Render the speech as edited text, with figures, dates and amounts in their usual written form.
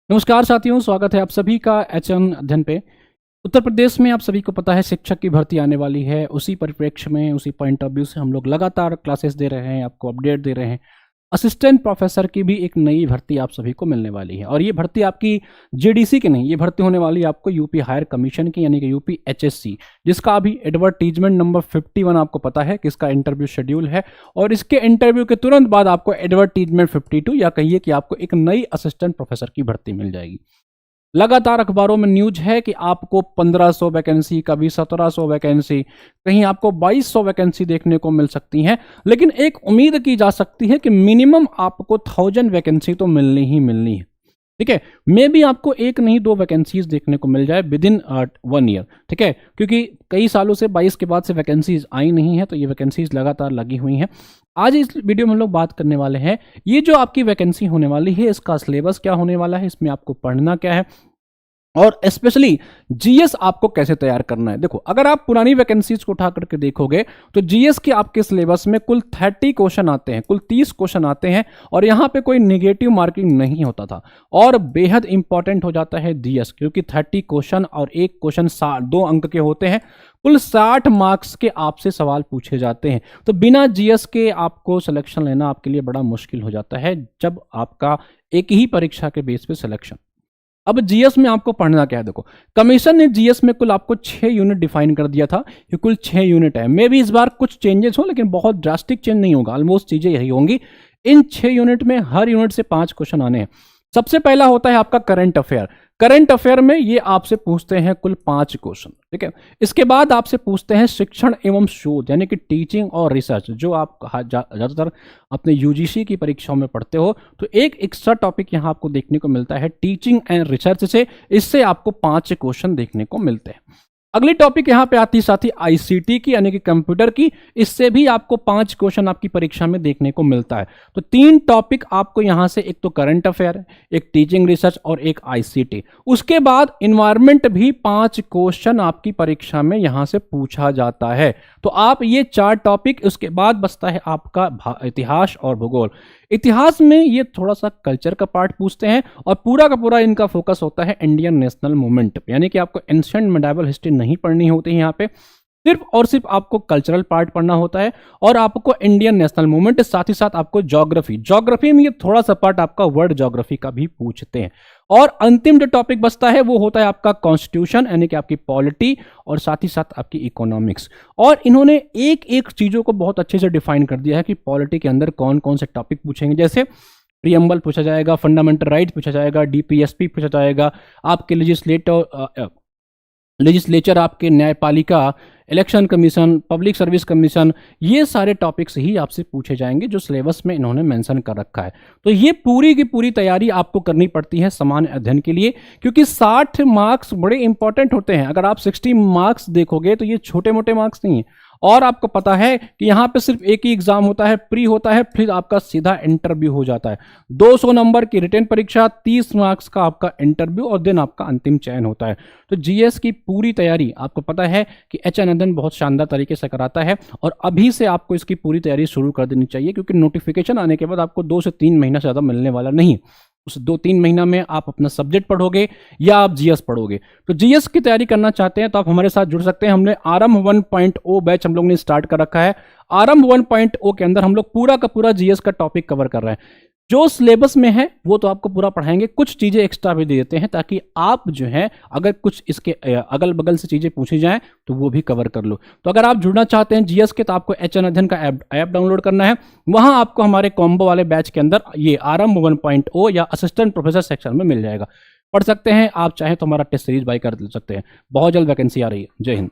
नमस्कार साथियों, स्वागत है आप सभी का एचएन अध्ययन पे। उत्तर प्रदेश में आप सभी को पता है शिक्षक की भर्ती आने वाली है। उसी परिप्रेक्ष्य में, उसी पॉइंट ऑफ व्यू से हम लोग लगातार क्लासेस दे रहे हैं, आपको अपडेट दे रहे हैं। असिस्टेंट प्रोफेसर की भी एक नई भर्ती आप सभी को मिलने वाली है और ये भर्ती आपकी जेडीसी की नहीं, ये भर्ती होने वाली है आपको यूपी हायर कमीशन की, यानी कि यूपी एचएससी, जिसका अभी एडवर्टीजमेंट नंबर 51 आपको पता है कि इसका इंटरव्यू शेड्यूल है। और इसके इंटरव्यू के तुरंत बाद आपको एडवर्टीजमेंट 52 या कहिए कि आपको एक नई असिस्टेंट प्रोफेसर की भर्ती मिल जाएगी। लगातार अखबारों में न्यूज है कि आपको 1500 वैकेंसी, कभी 1700 वैकेंसी, कहीं आपको 2200 वैकेंसी देखने को मिल सकती हैं। लेकिन एक उम्मीद की जा सकती है कि मिनिमम आपको 1000 वैकेंसी तो मिलनी ही मिलनी है। ठीक है, मे भी आपको एक नहीं दो वैकेंसीज देखने को मिल जाए विद इन 1 ईयर। ठीक है, क्योंकि कई सालों से 22 के बाद से वैकेंसीज आई नहीं है, तो ये वैकेंसीज लगातार लगी हुई हैं। आज इस वीडियो में हम लोग बात करने वाले हैं, ये जो आपकी वैकेंसी होने वाली है इसका सिलेबस क्या होने वाला है, इसमें आपको पढ़ना क्या है और स्पेशली जीएस आपको कैसे तैयार करना है। देखो, अगर आप पुरानी वैकेंसीज को उठा करके देखोगे तो जीएस के आपके सिलेबस में कुल 30 क्वेश्चन आते हैं, कुल 30 क्वेश्चन आते हैं और यहां पे कोई नेगेटिव मार्किंग नहीं होता था। और बेहद इंपॉर्टेंट हो जाता है जीएस, क्योंकि 30 क्वेश्चन और एक क्वेश्चन 2 अंक के होते हैं। कुल 60 मार्क्स के आपसे सवाल पूछे जाते हैं। तो बिना जीएस के आपको सिलेक्शन लेना आपके लिए बड़ा मुश्किल हो जाता है, जब आपका एक ही परीक्षा के बेस पे सिलेक्शन। अब जीएस में आपको पढ़ना क्या है। देखो, कमीशन ने जीएस में कुल आपको 6 यूनिट डिफाइन कर दिया था, ये कुल 6 यूनिट है। मे भी इस बार कुछ चेंजेस हो, लेकिन बहुत ड्रास्टिक चेंज नहीं होगा, ऑलमोस्ट चीजें यही होंगी। इन 6 यूनिट में हर यूनिट से 5 क्वेश्चन आने हैं। सबसे पहला होता है आपका करंट अफेयर। करंट अफेयर में ये आपसे पूछते हैं कुल 5 क्वेश्चन। ठीक है, इसके बाद आपसे पूछते हैं शिक्षण एवं शोध, यानी कि टीचिंग और रिसर्च, जो आप ज्यादातर अपने यूजीसी की परीक्षाओं में पढ़ते हो। तो एक एक्स्ट्रा टॉपिक यहाँ आपको देखने को मिलता है टीचिंग एंड रिसर्च से, इससे आपको 5 क्वेश्चन देखने को मिलते हैं। अगली टॉपिक यहां पे आती साथी आईसीटी की, यानी कि कंप्यूटर की, इससे भी आपको 5 क्वेश्चन आपकी परीक्षा में देखने को मिलता है। तो 3 टॉपिक आपको यहां से, एक तो करंट अफेयर, एक टीचिंग रिसर्च और एक आईसीटी। उसके बाद इन्वायरमेंट भी 5 क्वेश्चन आपकी परीक्षा में यहां से पूछा जाता है। तो आप ये 4 टॉपिक, उसके बाद बचता है आपका इतिहास और भूगोल। इतिहास में ये थोड़ा सा कल्चर का पार्ट पूछते हैं और पूरा का पूरा इनका फोकस होता है इंडियन नेशनल मूवमेंट पे, यानी कि आपको एंशिएंट मेडिवल हिस्ट्री नहीं पढ़नी होती है यहाँ पे, सिर्फ और सिर्फ आपको कल्चरल पार्ट पढ़ना होता है और आपको इंडियन नेशनल मूवमेंट, साथ ही साथ आपको ज्योग्राफी में ये थोड़ा सा पार्ट आपका वर्ल्ड ज्योग्राफी का भी पूछते हैं। और अंतिम जो टॉपिक बचता है वो होता है आपका कॉन्स्टिट्यूशन, यानी कि आपकी पॉलिटी और साथ ही साथ आपकी इकोनॉमिक्स। और इन्होंने एक एक चीजों को बहुत अच्छे से डिफाइन कर दिया है कि पॉलिटी के अंदर कौन कौन से टॉपिक पूछेंगे। जैसे प्रियम्बल पूछा जाएगा, फंडामेंटल राइट पूछा जाएगा, डीपीएसपी पूछा जाएगा, आपके लेजिस्लेचर, आपके न्यायपालिका, election commission, public service commission, ये सारे टॉपिक्स ही आपसे पूछे जाएंगे जो सिलेबस में इन्होंने मेंशन कर रखा है। तो ये पूरी की पूरी तैयारी आपको करनी पड़ती है सामान्य अध्ययन के लिए, क्योंकि 60 मार्क्स बड़े इंपॉर्टेंट होते हैं। अगर आप 60 मार्क्स देखोगे तो ये छोटे मोटे मार्क्स नहीं है। और आपको पता है कि यहाँ पे सिर्फ एक ही एग्जाम होता है, प्री होता है, फिर आपका सीधा इंटरव्यू हो जाता है। 200 नंबर की रिटन परीक्षा, 30 मार्क्स का आपका इंटरव्यू और देन आपका अंतिम चयन होता है। तो जीएस की पूरी तैयारी आपको पता है कि एचएन अध्ययन बहुत शानदार तरीके से कराता है और अभी से आपको इसकी पूरी तैयारी शुरू कर देनी चाहिए, क्योंकि नोटिफिकेशन आने के बाद आपको 2 से 3 महीना से ज़्यादा मिलने वाला नहीं है। उस 2-3 महीना में आप अपना सब्जेक्ट पढ़ोगे या आप जीएस पढ़ोगे। तो जीएस की तैयारी करना चाहते हैं तो आप हमारे साथ जुड़ सकते हैं। हमने आरंभ 1.0 बैच हम लोग ने स्टार्ट कर रखा है। आरंभ 1.0 के अंदर हम लोग पूरा का पूरा जीएस का टॉपिक कवर कर रहे हैं। जो सिलेबस में है वो तो आपको पूरा पढ़ाएंगे, कुछ चीजें एक्स्ट्रा भी दे देते हैं ताकि आप जो है, अगर कुछ इसके अगल बगल से चीजें पूछी जाएं तो वो भी कवर कर लो। तो अगर आप जुड़ना चाहते हैं जीएस के, तो आपको एचएन अध्ययन का ऐप डाउनलोड करना है। वहां आपको हमारे कॉम्बो वाले बैच के अंदर ये आरंभ 1.0 या असिस्टेंट प्रोफेसर सेक्शन में मिल जाएगा। पढ़ सकते हैं, आप चाहें तो हमारा टेस्ट सीरीज बाय कर सकते हैं। बहुत जल्द वैकेंसी आ रही है। जय हिंद।